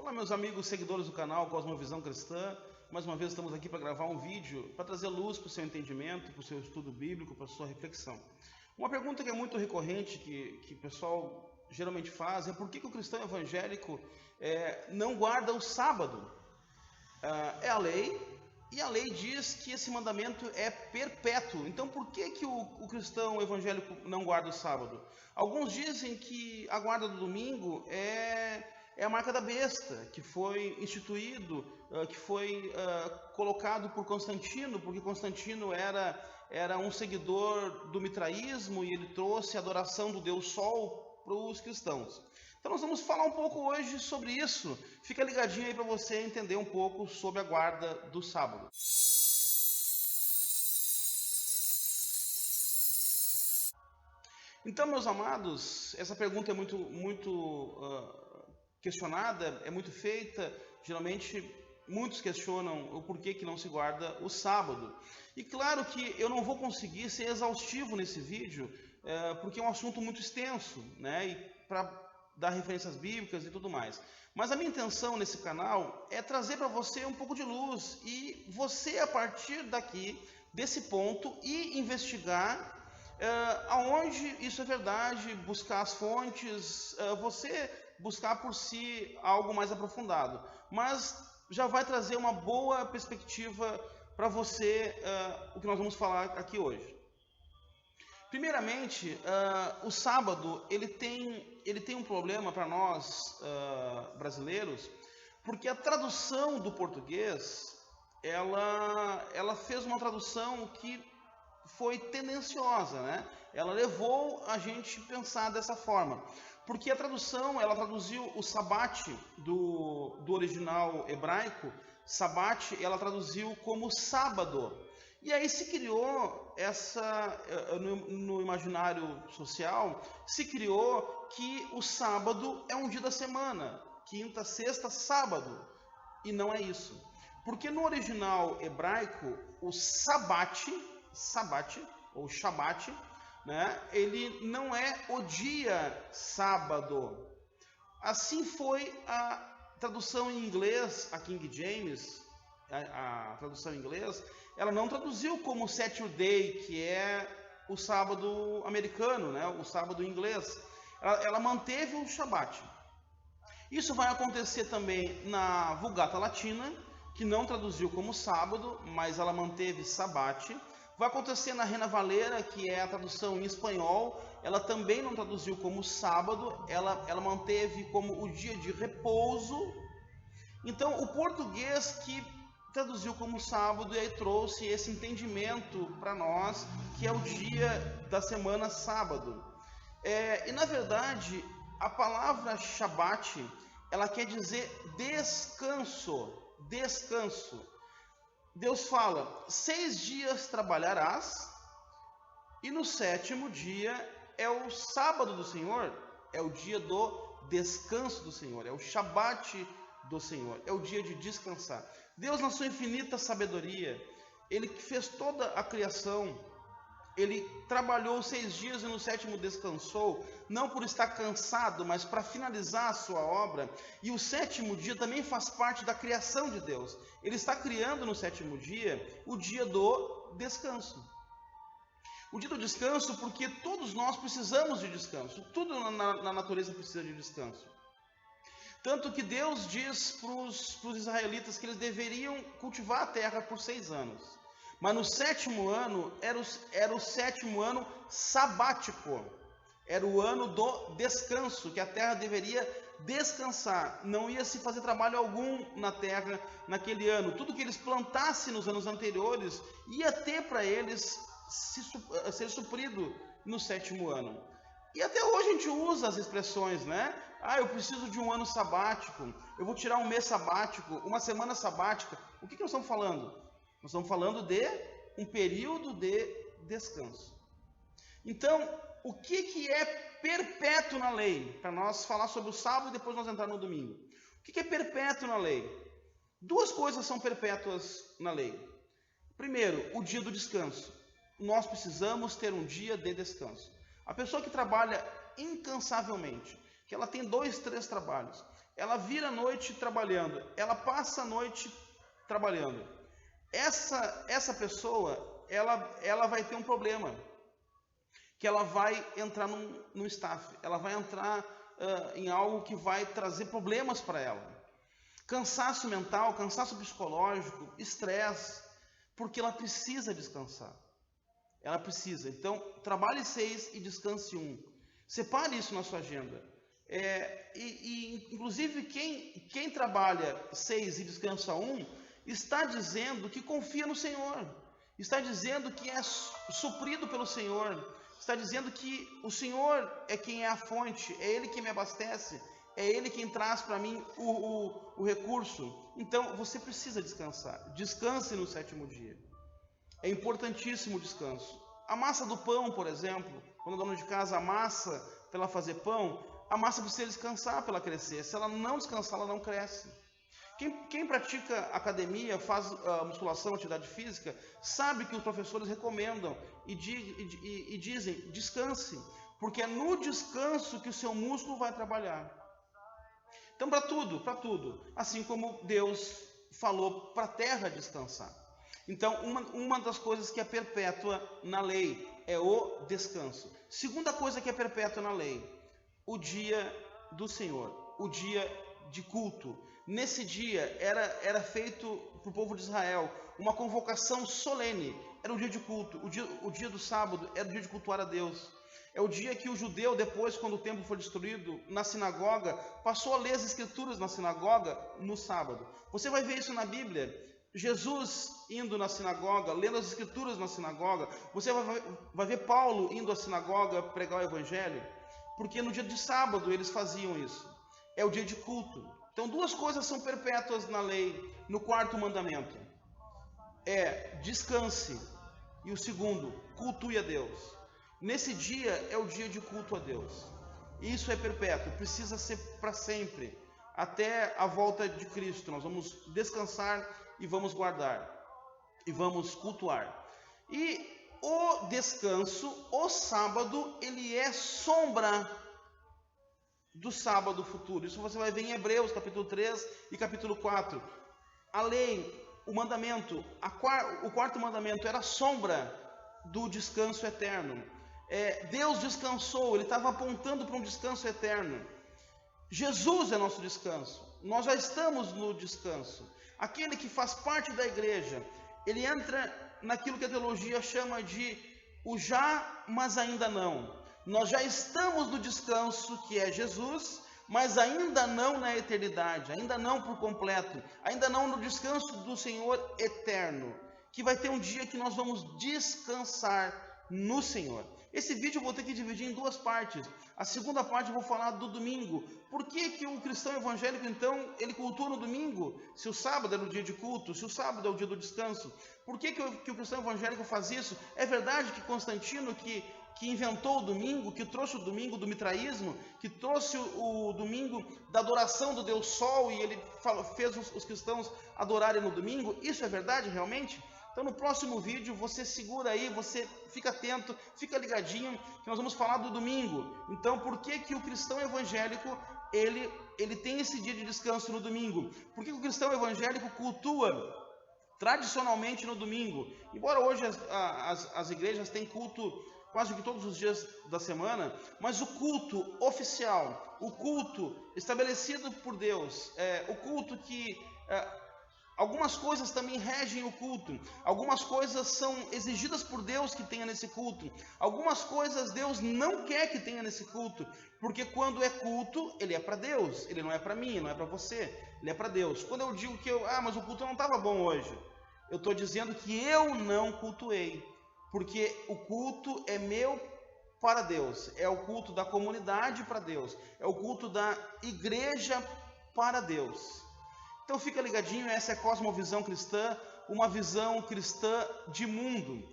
Olá, meus amigos seguidores do canal Cosmovisão Cristã. Mais uma vez estamos aqui para gravar um vídeo para trazer luz para o seu entendimento, para o seu estudo bíblico, para a sua reflexão. Uma pergunta que é muito recorrente, que o pessoal geralmente faz, é por que o cristão evangélico não guarda o sábado? É a lei, e a lei diz que esse mandamento é perpétuo. Então por que o cristão evangélico não guarda o sábado? Alguns dizem que a guarda do domingo é a marca da besta, que foi instituído, que foi colocado por Constantino, porque Constantino era um seguidor do mitraísmo e ele trouxe a adoração do Deus Sol para os cristãos. Então nós vamos falar um pouco hoje sobre isso. Fica ligadinho aí para você entender um pouco sobre a guarda do sábado. Então, meus amados, essa pergunta é muito questionada, é muito feita. Geralmente muitos questionam o porquê que não se guarda o sábado. E claro que eu não vou conseguir ser exaustivo nesse vídeo, porque é um assunto muito extenso, né? E para dar referências bíblicas e tudo mais. Mas a minha intenção nesse canal é trazer para você um pouco de luz e você, a partir daqui, desse ponto, ir investigar aonde isso é verdade, buscar as fontes, você buscar por si algo mais aprofundado. Mas já vai trazer uma boa perspectiva para você o que nós vamos falar aqui hoje. Primeiramente, o sábado ele tem um problema para nós brasileiros, porque a tradução do português ela fez uma tradução que foi tendenciosa, né? Ela levou a gente a pensar dessa forma, porque a tradução, ela traduziu o sabate do original hebraico, sabate, ela traduziu como sábado. E aí se criou no imaginário social, se criou que o sábado é um dia da semana, quinta, sexta, sábado, e não é isso. Porque no original hebraico, o sabate ou shabat, né, ele não é o dia sábado. Assim foi a tradução em inglês, a King James, a tradução em inglês, ela não traduziu como Saturday, que é o sábado americano, né, o sábado inglês. Ela manteve o Shabat. Isso vai acontecer também na Vulgata Latina, que não traduziu como sábado, mas ela manteve Sabate. Vai acontecer na Reina Valera, que é a tradução em espanhol, ela também não traduziu como sábado, ela manteve como o dia de repouso. Então o português que traduziu como sábado e aí trouxe esse entendimento para nós, que é o dia da semana sábado. E na verdade, a palavra Shabat, ela quer dizer descanso, descanso. Deus fala, 6 dias trabalharás, e no 7º dia é o sábado do Senhor, é o dia do descanso do Senhor, é o Shabat do Senhor, é o dia de descansar. Deus, na sua infinita sabedoria, Ele que fez toda a criação, Ele trabalhou 6 dias e no 7º descansou, não por estar cansado, mas para finalizar a sua obra. E o 7º dia também faz parte da criação de Deus. Ele está criando no 7º dia o dia do descanso. O dia do descanso porque todos nós precisamos de descanso. Tudo na natureza precisa de descanso. Tanto que Deus diz para os israelitas que eles deveriam cultivar a terra por 6 anos. Mas no 7º ano, era o 7º ano sabático. Era o ano do descanso, que a terra deveria descansar. Não ia se fazer trabalho algum na terra naquele ano. Tudo que eles plantassem nos anos anteriores ia ter para eles ser suprido no 7º ano. E até hoje a gente usa as expressões, né? Eu preciso de um ano sabático, eu vou tirar um mês sabático, uma semana sabática. O que nós estamos falando? Nós estamos falando de um período de descanso. Então, o que é perpétuo na lei? Para nós falar sobre o sábado e depois nós entrar no domingo. O que é perpétuo na lei? 2 coisas são perpétuas na lei. Primeiro, o dia do descanso. Nós precisamos ter um dia de descanso. A pessoa que trabalha incansavelmente, que ela tem 2, 3 trabalhos, ela vira a noite trabalhando, ela passa a noite trabalhando. Essa pessoa, ela vai ter um problema, que ela vai entrar num estafe, ela vai entrar em algo que vai trazer problemas para ela. Cansaço mental, cansaço psicológico, estresse, porque ela precisa descansar. Ela precisa. Então, trabalhe 6 e descanse 1. Separe isso na sua agenda. Inclusive, quem trabalha 6 e descansa 1, está dizendo que confia no Senhor. Está dizendo que é suprido pelo Senhor. Está dizendo que o Senhor é quem é a fonte, é Ele quem me abastece, é Ele quem traz para mim o recurso. Então, você precisa descansar. Descanse no 7º dia. É importantíssimo o descanso. A massa do pão, por exemplo, quando a dona de casa amassa para ela fazer pão, a massa precisa descansar para ela crescer. Se ela não descansar, ela não cresce. Quem pratica academia, faz musculação, atividade física, sabe que os professores recomendam e dizem, descanse, porque é no descanso que o seu músculo vai trabalhar. Então, para tudo, assim como Deus falou para a terra descansar. Então, uma das coisas que é perpétua na lei é o descanso. Segunda coisa que é perpétua na lei, o dia do Senhor, o dia de culto. Nesse dia era feito para o povo de Israel uma convocação solene, era o dia de culto. O dia do sábado era o dia de cultuar a Deus. É o dia que o judeu, depois, quando o templo foi destruído, na sinagoga, passou a ler as escrituras na sinagoga no sábado. Você vai ver isso na Bíblia. Jesus indo na sinagoga, lendo as escrituras na sinagoga. Você vai ver Paulo indo à sinagoga pregar o evangelho, porque no dia de sábado eles faziam isso. É o dia de culto. Então, 2 coisas são perpétuas na lei, no 4º mandamento. Descanse. E o segundo, cultue a Deus. Nesse dia é o dia de culto a Deus. E isso é perpétuo, precisa ser para sempre. Até a volta de Cristo, nós vamos descansar e vamos guardar. E vamos cultuar. E o descanso, o sábado, ele é sombra do sábado futuro. Isso você vai ver em Hebreus, capítulo 3 e capítulo 4. A lei, o mandamento, o 4º mandamento era sombra do descanso eterno. Deus descansou, Ele estava apontando para um descanso eterno. Jesus é nosso descanso. Nós já estamos no descanso. Aquele que faz parte da igreja, ele entra naquilo que a teologia chama de o já, mas ainda não. Nós já estamos no descanso que é Jesus, mas ainda não na eternidade, ainda não por completo, ainda não no descanso do Senhor eterno, que vai ter um dia que nós vamos descansar no Senhor. Esse vídeo eu vou ter que dividir em 2 partes. A segunda parte eu vou falar do domingo. Por que o cristão evangélico, então, ele cultua no domingo? Se o sábado é o dia de culto, se o sábado é o dia do descanso. Por que o cristão evangélico faz isso? É verdade que Constantino, que inventou o domingo, que trouxe o domingo do mitraísmo, que trouxe o domingo da adoração do Deus Sol, e ele fez os cristãos adorarem no domingo, isso é verdade realmente? Então no próximo vídeo você segura aí, você fica atento, fica ligadinho, que nós vamos falar do domingo. Então por que o cristão evangélico, ele tem esse dia de descanso no domingo? Por que o cristão evangélico cultua tradicionalmente no domingo? Embora hoje as igrejas têm culto quase que todos os dias da semana, mas o culto oficial, o culto estabelecido por Deus, o culto que algumas coisas também regem o culto, algumas coisas são exigidas por Deus que tenha nesse culto, algumas coisas Deus não quer que tenha nesse culto, porque quando é culto, ele é para Deus, ele não é para mim, não é para você, ele é para Deus. Quando eu digo que mas o culto não estava bom hoje, eu estou dizendo que eu não cultuei, porque o culto é meu para Deus, é o culto da comunidade para Deus, é o culto da igreja para Deus. Então fica ligadinho, essa é a cosmovisão cristã, uma visão cristã de mundo.